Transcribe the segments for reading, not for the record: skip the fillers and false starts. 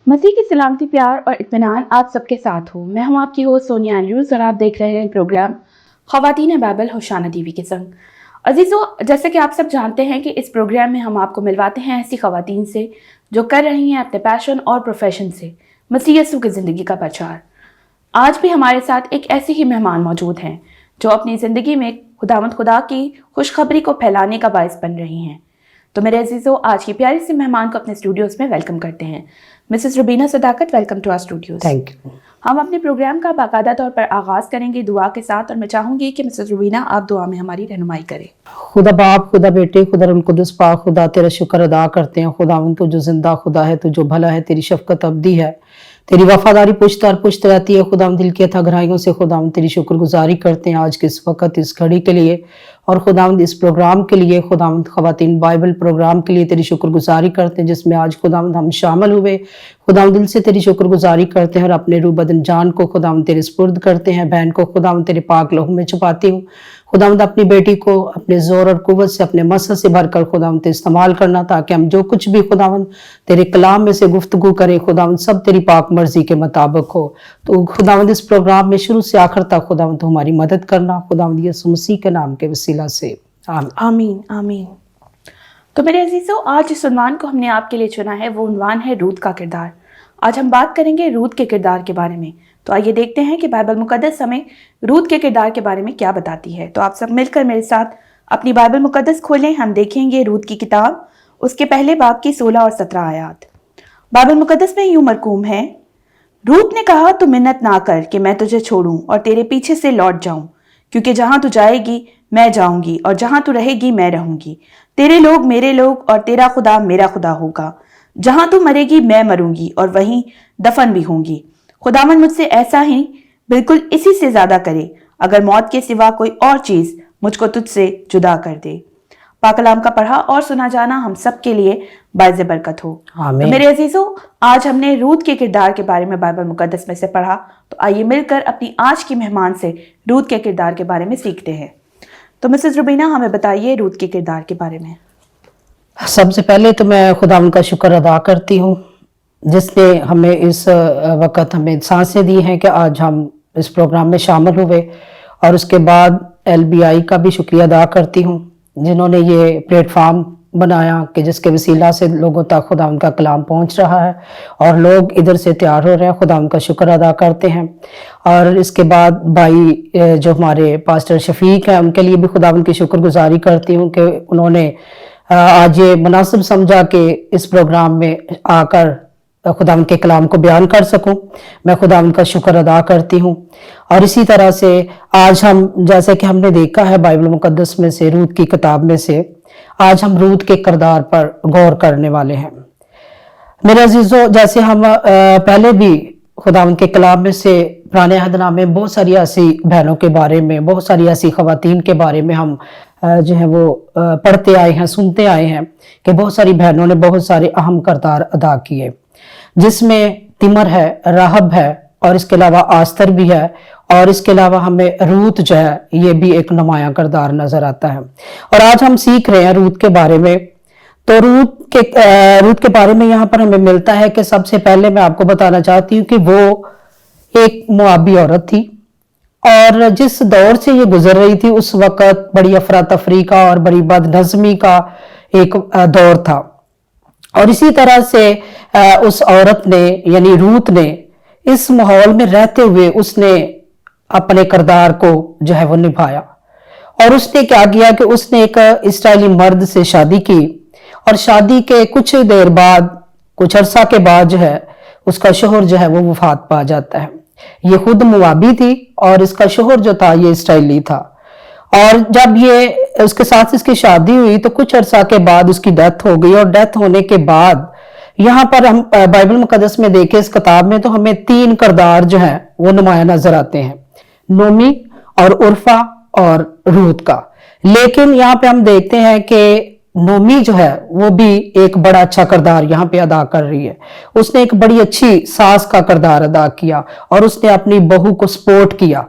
मसीह की सलामती, प्यार और इत्मीनान आप सबके साथ हो। मैं हूं आपकी होस्ट सोनिया एंड्रूज और आप देख रहे हैं प्रोग्राम ख़वातीन बाइबल होशाना टीवी के संग। अजीज़ों, जैसे कि आप सब जानते हैं कि इस प्रोग्राम में हम आपको मिलवाते हैं ऐसी ख़वातीन से जो कर रही हैं अपने पैशन और प्रोफेशन से मसीह यीशु की ज़िंदगी का प्रचार। आज भी हमारे साथ एक ऐसी ही मेहमान मौजूद हैं जो अपनी ज़िंदगी में खुदावंद खुदा की खुशखबरी को फैलाने का बायस बन रही हैं। तो मेरे अजीज़ों, आज की प्यारी सी मेहमान को अपने स्टूडियोज़ में वेलकम करते हैं। Mrs Rubina Sadaqat, welcome to our studios. Thank you. हम अपने प्रोग्राम का बाकायदा तौर पर आगाज़ करेंगे दुआ के साथ और मैं चाहूँगी कि मिसेस रुबीना आप दुआ में हमारी रहनुमाई करें। खुदा बाप, खुदा बेटे, खुदा रुल कुदस पाक, खुदा तेरा शुक्र अदा करते हैं। खुदा तू जो जिंदा खुदा है, तू जो भला है, तेरी शफकत अब्दी है, तेरी वफादारी पुश्त पुश्त रहती है। खुदा दिल की अथाह गहराइयों से खुदा तेरी शुक्रगुजारी करते हैं आज के इस वक्त, इस घड़ी के लिए और खुदा इस प्रोग्राम के लिए, खुदा ख़वातीन बाइबल प्रोग्राम के लिए तेरी शुक्रगुजारी करते हैं जिसमें आज खुदा हम शामिल हुए। खुदा दिल से तेरी शुक्रगुजारी करते हैं और अपने रूह बदन जान को खुदा तेरे स्पुर्द करते हैं। बहन को खुदा तेरे पाक लहू में छुपाती हूँ। खुदा अपनी बेटी को अपने जोर और कुव्वत से, अपने मसद से भरकर खुदा इस्तेमाल करना, ताकि हम जो कुछ भी खुदा तेरे कलाम में से गुफ्तगू करें खुदा सब तेरी पाक मर्जी के मुताबिक हो। तो खुदा इस प्रोग्राम में शुरू से आखिर तक खुदा तो हमारी मदद करना, खुदा यीशु मसीह के नाम के वसीला से आमीन आमीन। तो मेरे अजीजों, आज जिस उन्वान को हमने आपके लिए चुना है वो उन्वान है रूत का किरदार। आज हम बात करेंगे रूत के किरदार के बारे में। तो आइए देखते हैं कि बाइबल मुकद्दस हमें रूत के किरदार के बारे में क्या बताती है। तो आप सब मिलकर मेरे साथ अपनी बाइबल मुकद्दस खोलें। हम देखेंगे रूत की किताब, उसके पहले बाब की 16 और 17 आयात। बाइबल मुकद्दस में यूं मरकूम है, रूत ने कहा, तू मिन्नत ना कर कि मैं तुझे छोड़ूं और तेरे पीछे से लौट जाऊं, क्योंकि जहां तू जाएगी मैं जाऊंगी और जहां तू रहेगी मैं रहूंगी। तेरे लोग मेरे लोग और तेरा खुदा मेरा खुदा होगा। जहां तू मरेगी मैं मरूंगी और वहीं दफन भी होंगी। खुदावन मुझसे ऐसा ही, बिल्कुल इसी से ज्यादा करे, अगर मौत के सिवा कोई और चीज मुझको तुझसे जुदा कर दे। पाक कलाम का पढ़ा और सुना जाना हम सब के लिए बाइज़ बरकत हो। तो मेरे अजीजों, आज हमने रूत के किरदार के बारे में बाइबल मुकद्दस में से पढ़ा। तो आइए मिलकर अपनी आज की मेहमान से रूत के किरदार के बारे में सीखते हैं। तो मिसेस रुबीना, हमें बताइए रूत के किरदार के बारे में। सबसे पहले तो मैं खुदा उनका शुक्र अदा करती हूँ जिसने हमें इस वक्त हमें सांसें दी हैं कि आज हम इस प्रोग्राम में शामिल हुए, और उसके बाद LBI का भी शुक्रिया अदा करती हूँ जिन्होंने ये प्लेटफार्म बनाया कि जिसके वसीला से लोगों तक खुदा उनका कलाम पहुँच रहा है और लोग इधर से तैयार हो रहे हैं। खुदा उनका शुक्र अदा करते हैं। और इसके बाद भाई जो हमारे पास्टर शफीक हैं, उनके लिए भी खुदा उनकी शुक्रगुजारी करती हूँ कि उन्होंने आज ये मुनासिब समझा कि इस प्रोग्राम में आकर खुदा उनके कलाम को बयान कर सकूं। मैं खुदा उनका शुक्र अदा करती हूं। और इसी तरह से आज हम, जैसे कि हमने देखा है बाइबल मुकद्दस में से, रूत की किताब में से, आज हम रूत के किरदार पर गौर करने वाले हैं। मेरे अजीजों, जैसे हम पहले भी खुदा उनके कलाम में से पुराने अहदनामे में बहुत सारी ऐसी बहनों के बारे में, बहुत सारी ऐसी ख़वातीन के बारे में हम जो है वो पढ़ते आए हैं, सुनते आए हैं कि बहुत सारी बहनों ने बहुत सारे अहम किरदार अदा किए, जिसमें तिमर है, राहब है और इसके अलावा आस्तर भी है। और इसके अलावा हमें रूत जो है ये भी एक नुमाया किरदार नजर आता है। और आज हम सीख रहे हैं रूत के बारे में। तो रूत के बारे में यहाँ पर हमें मिलता है कि सबसे पहले मैं आपको बताना चाहती हूँ कि वो एक मुआबी औरत थी और जिस दौर से ये गुजर रही थी उस वक्त बड़ी अफरा तफरी का और बड़ी बदनज़मी का एक दौर था। और इसी तरह से उस औरत ने, यानी रूत ने, इस माहौल में रहते हुए उसने अपने किरदार को जो है वो निभाया। और उसने क्या किया कि उसने एक इस्राएली मर्द से शादी की और शादी के कुछ देर बाद, कुछ अरसा के बाद जो है उसका शोहर जो है वो वफात पा जाता है। ये खुद मुआबी थी और इसका शोहर जो था ये इस्राएली था। और जब ये उसके साथ इसकी शादी हुई तो कुछ अरसा के बाद उसकी डेथ हो गई। और डेथ होने के बाद यहाँ पर हम बाइबल मुकद्दस में देखें इस किताब में, तो हमें 3 किरदार जो हैं वो नुमाया नजर आते हैं, नोमी और उर्फा और रूत का। लेकिन यहाँ पे हम देखते हैं कि नोमी जो है वो भी एक बड़ा अच्छा किरदार यहाँ पे अदा कर रही है। उसने एक बड़ी अच्छी सास का किरदार अदा किया और उसने अपनी बहू को सपोर्ट किया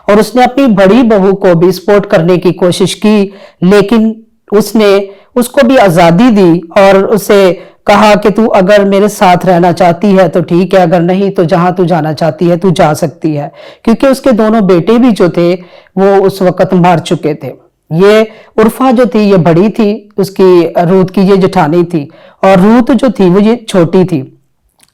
और उसने अपनी बड़ी बहू को भी सपोर्ट करने की कोशिश की, लेकिन उसने उसको भी आजादी दी और उसे कहा कि तू अगर मेरे साथ रहना चाहती है तो ठीक है, अगर नहीं तो जहां तू जाना चाहती है तू जा सकती है, क्योंकि उसके दोनों बेटे भी जो थे वो उस वक्त मर चुके थे। ये उर्फा जो थी ये बड़ी थी, उसकी रूत की ये जेठानी थी, और रूत जो थी वो ये छोटी थी।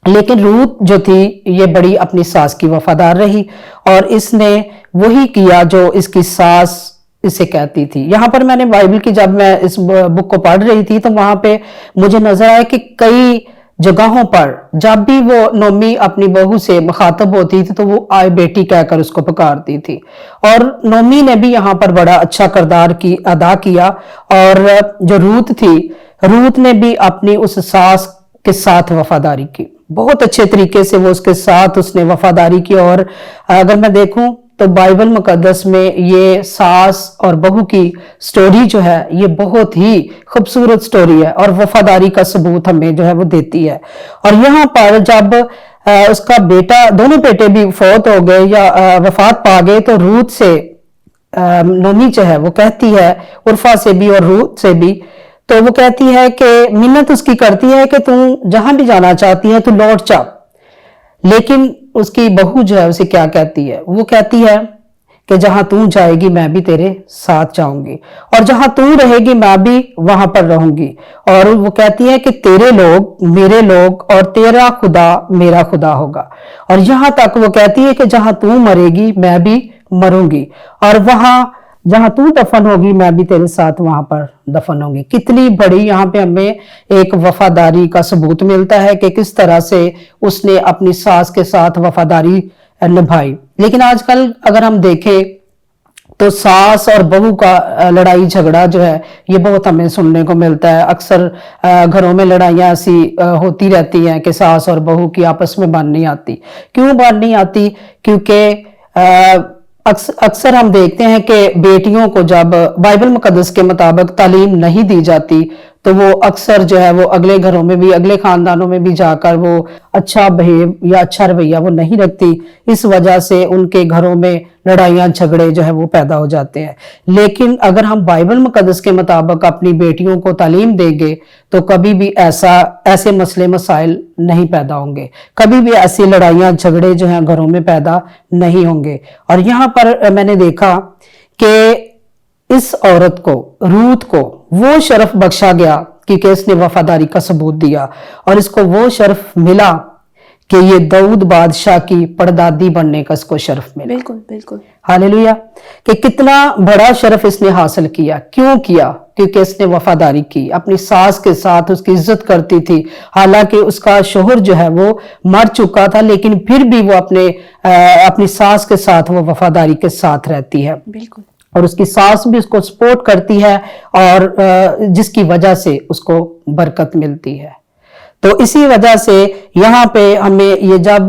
लेकिन रूत जो थी ये बड़ी अपनी सास की वफादार रही, और इसने वही किया जो इसकी सास इसे कहती थी। यहाँ पर मैंने बाइबल की, जब मैं इस बुक को पढ़ रही थी तो वहां पे मुझे नजर आया कि कई जगहों पर जब भी वो नोमी अपनी बहू से मुखातब होती थी तो वो आए बेटी कहकर उसको पुकारती थी, और नोमी ने भी यहाँ पर बड़ा अच्छा किरदार की अदा किया। और जो रूत थी, रूत ने भी अपनी उस सास के साथ वफादारी की, बहुत अच्छे तरीके से वो उसके साथ उसने वफादारी की। और अगर मैं देखूं तो बाइबल मुकद्दस में ये सास और बहू की स्टोरी जो है ये बहुत ही खूबसूरत स्टोरी है, और वफादारी का सबूत हमें जो है वो देती है। और यहाँ पर जब उसका बेटा, दोनों बेटे भी फौत हो गए या वफात पा गए, तो रूत से नोमी जो है वो कहती है, उर्फा से भी और रूत से भी, तो वो कहती है कि मिन्नत उसकी करती है कि तू जहां भी जाना चाहती है तू लौट जा। लेकिन उसकी बहू जो है उसे क्या कहती है, वो कहती है कि जहां तू जाएगी मैं भी तेरे साथ जाऊंगी, और जहां तू रहेगी मैं भी वहां पर रहूंगी। और वो कहती है कि तेरे लोग मेरे लोग और तेरा खुदा मेरा खुदा होगा। और यहां तक वो कहती है कि जहां तू मरेगी मैं भी मरूंगी, और वहां जहां तू दफन होगी मैं भी तेरे साथ वहां पर दफन होंगी। कितनी बड़ी यहाँ पे हमें एक वफादारी का सबूत मिलता है कि किस तरह से उसने अपनी सास के साथ वफादारी निभाई। लेकिन आजकल अगर हम देखें तो सास और बहू का लड़ाई झगड़ा जो है ये बहुत हमें सुनने को मिलता है। अक्सर घरों में लड़ाइयाँ ऐसी होती रहती हैं कि सास और बहू की आपस में बात नहीं आती। क्यों बात नहीं आती? क्योंकि अक्सर हम देखते हैं कि बेटियों को जब बाइबल मुकद्दस के मुताबिक तालीम नहीं दी जाती तो वो अक्सर जो है वो अगले घरों में भी, अगले खानदानों में भी जाकर वो अच्छा बिहेव या अच्छा रवैया वो नहीं रखती। इस वजह से उनके घरों में लड़ाइयां झगड़े जो है वो पैदा हो जाते हैं। लेकिन अगर हम बाइबल मुकद्दस के मुताबिक अपनी बेटियों को तालीम देंगे तो कभी भी ऐसे मसले मसाइल नहीं पैदा होंगे, कभी भी ऐसी लड़ाइयां झगड़े जो हैं घरों में पैदा नहीं होंगे। और यहाँ पर मैंने देखा कि इस औरत को, रूत को, वो शर्फ बख्शा गया क्योंकि इसने वफादारी का सबूत दिया, और इसको वो शर्फ मिला कि ये दाऊद बादशाह की परदादी बनने का इसको शर्फ मिला। बिल्कुल बिल्कुल, हालेलुया। कि कितना बड़ा शर्फ इसने हासिल किया। क्यों किया? क्योंकि इसने वफादारी की, अपनी सास के साथ उसकी इज्जत करती थी। हालांकि उसका शोहर जो है वो मर चुका था, लेकिन फिर भी वो अपनी सास के साथ वो वफादारी के साथ रहती है। बिल्कुल। और उसकी सास भी उसको सपोर्ट करती है, और जिसकी वजह से उसको बरकत मिलती है। तो इसी वजह से यहाँ पे हमें ये जब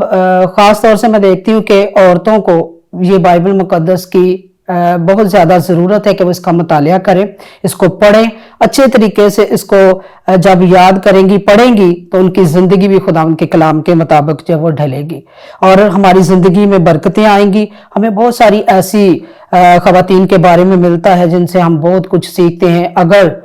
खास तौर से मैं देखती हूँ कि औरतों को ये बाइबल मुकद्दस की बहुत ज्यादा जरूरत है कि वो इसका मुतालिया करें, इसको पढ़ें अच्छे तरीके से। इसको जब याद करेंगी, पढ़ेंगी, तो उनकी जिंदगी भी खुदा उनके कलाम के मुताबिक जो वो ढलेगी, और हमारी जिंदगी में बरकतें आएंगी। हमें बहुत सारी ऐसी खवातीन के बारे में मिलता है जिनसे हम बहुत कुछ सीखते हैं। अगर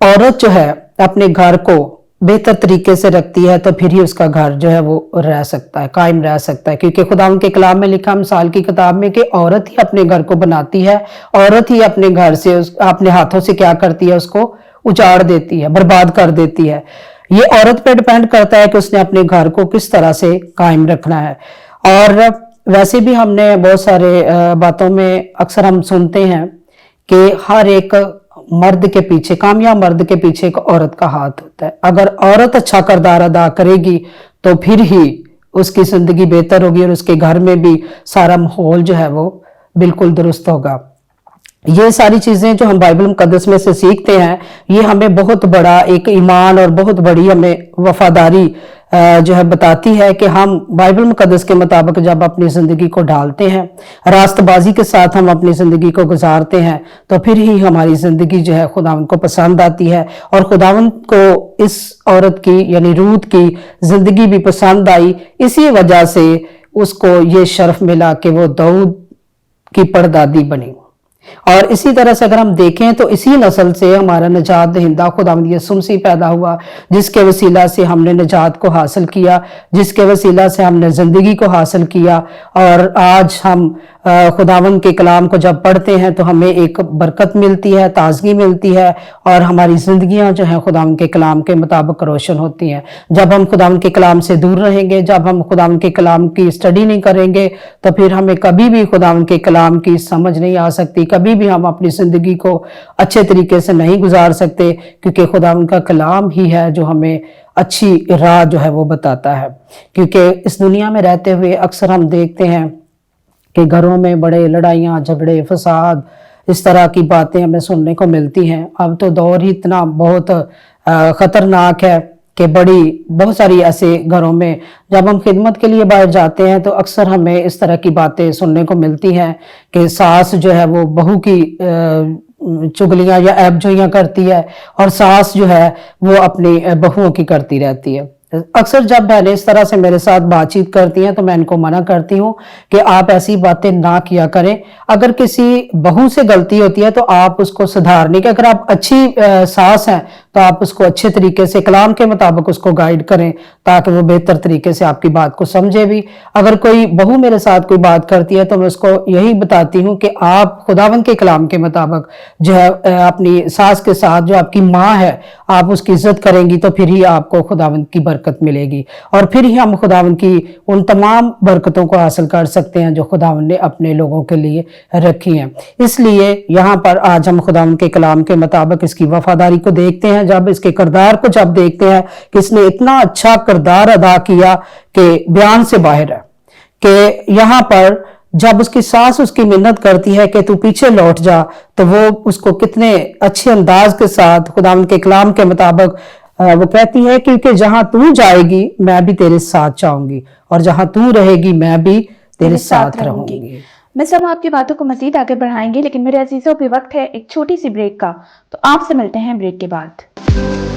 औरत जो है अपने घर को बेहतर तरीके से रखती है तो फिर ही उसका घर जो है वो रह सकता है, कायम रह सकता है। क्योंकि खुदा उनके कलाम में लिखा, मिसाल की किताब में, कि औरत ही अपने घर को बनाती है, औरत ही अपने घर से अपने हाथों से क्या करती है, उसको उजाड़ देती है, बर्बाद कर देती है। ये औरत पे डिपेंड करता है कि उसने अपने घर को किस तरह से कायम रखना है। और वैसे भी हमने बहुत सारे बातों में अक्सर हम सुनते हैं कि हर एक मर्द के पीछे, कामयाब मर्द के पीछे एक औरत का हाथ होता है। अगर औरत अच्छा किरदार अदा करेगी तो फिर ही उसकी जिंदगी बेहतर होगी, और उसके घर में भी सारा माहौल जो है वो बिल्कुल दुरुस्त होगा। ये सारी चीजें जो हम बाइबल मुकद्दस में से सीखते हैं, ये हमें बहुत बड़ा एक ईमान और बहुत बड़ी हमें वफादारी जो है बताती है कि हम बाइबल मुकद्दस के मुताबिक जब अपनी जिंदगी को ढालते हैं, रास्तबाजी के साथ हम अपनी जिंदगी को गुजारते हैं, तो फिर ही हमारी जिंदगी जो है खुदावंद को पसंद आती है। और खुदावंद को इस औरत की यानी रूत की जिंदगी भी पसंद आई। इसी वजह से उसको ये शर्फ मिला कि वो दाऊद की परदादी बनी। اور اسی طرح سے اگر ہم دیکھیں تو اسی نسل سے ہمارا نجات دہندہ خداوند یسوع مسیح پیدا ہوا، جس کے وسیلہ سے ہم نے نجات کو حاصل کیا، جس کے وسیلہ سے ہم نے زندگی کو حاصل کیا۔ اور آج ہم خداوند کے کلام کو جب پڑھتے ہیں تو ہمیں ایک برکت ملتی ہے، تازگی ملتی ہے، اور ہماری زندگیاں جو ہیں خداوند کے کلام کے مطابق روشن ہوتی ہیں۔ جب ہم خداوند کے کلام سے دور رہیں گے، جب ہم خداوند کے کلام کی اسٹڈی نہیں کریں گے، تو پھر ہمیں کبھی بھی خداوند کے کلام کی سمجھ نہیں آ سکتی، کبھی بھی ہم اپنی زندگی کو اچھے طریقے سے نہیں گزار سکتے، کیونکہ خداوند کا کلام ہی ہے جو ہمیں اچھی راہ جو ہے وہ بتاتا ہے۔ کیونکہ اس دنیا میں رہتے ہوئے اکثر ہم دیکھتے ہیں کہ گھروں میں بڑے لڑائیاں، جھگڑے، فساد، اس طرح کی باتیں ہمیں سننے کو ملتی ہیں۔ اب تو دور ہی اتنا بہت خطرناک ہے کہ بہت ساری ایسے گھروں میں جب ہم خدمت کے لیے باہر جاتے ہیں تو اکثر ہمیں اس طرح کی باتیں سننے کو ملتی ہیں کہ ساس جو ہے وہ بہو کی چگلیاں یا عیب جوئیاں کرتی ہے، اور ساس جو ہے وہ اپنی بہوؤں کی کرتی رہتی ہے۔ اکثر جب بہنیں اس طرح سے میرے ساتھ بات چیت کرتی ہیں تو میں ان کو منع کرتی ہوں کہ آپ ایسی باتیں نہ کیا کریں۔ اگر کسی بہو سے غلطی ہوتی ہے تو آپ اس کو سدھارنے کے، اگر آپ اچھی ساس ہیں تو آپ اس کو اچھے طریقے سے کلام کے مطابق اس کو گائیڈ کریں تاکہ وہ بہتر طریقے سے آپ کی بات کو سمجھے بھی۔ اگر کوئی بہو میرے ساتھ کوئی بات کرتی ہے تو میں اس کو یہی بتاتی ہوں کہ آپ خداوند کے کلام کے مطابق جو ہے اپنی ساس کے ساتھ، جو آپ کی ماں ہے، آپ اس کی عزت کریں گی تو پھر ہی آپ کو خداوند کی برکت ملے گی، اور پھر ہی ہم خداوند کی ان تمام برکتوں کو حاصل کر سکتے ہیں جو خداوند نے اپنے لوگوں کے لیے رکھی ہیں۔ اس لیے یہاں پر آج ہم خداوند کے کلام کے مطابق اس کی وفاداری کو دیکھتے ہیں، جب اس کے کردار کو جب دیکھتے ہیں کہ اس نے اتنا اچھا کردار ادا کیا کہ بیان سے باہر ہے، کہ یہاں پر جب اس کی ساس اس کی منت کرتی ہے کہ تو پیچھے لوٹ جا، تو وہ اس کو کتنے اچھے انداز کے ساتھ خداوند کے کلام کے مطابق وہ کہتی ہے کیونکہ جہاں تو جائے گی میں بھی تیرے ساتھ جاؤں گی، اور جہاں تو رہے گی میں بھی تیرے ساتھ رہوں گی۔ میں ہم آپ کی باتوں کو مزید آگے بڑھائیں گے، لیکن میرے عزیزوں بھی وقت ہے ایک چھوٹی سی بریک کا، تو آپ سے ملتے ہیں بریک کے بعد۔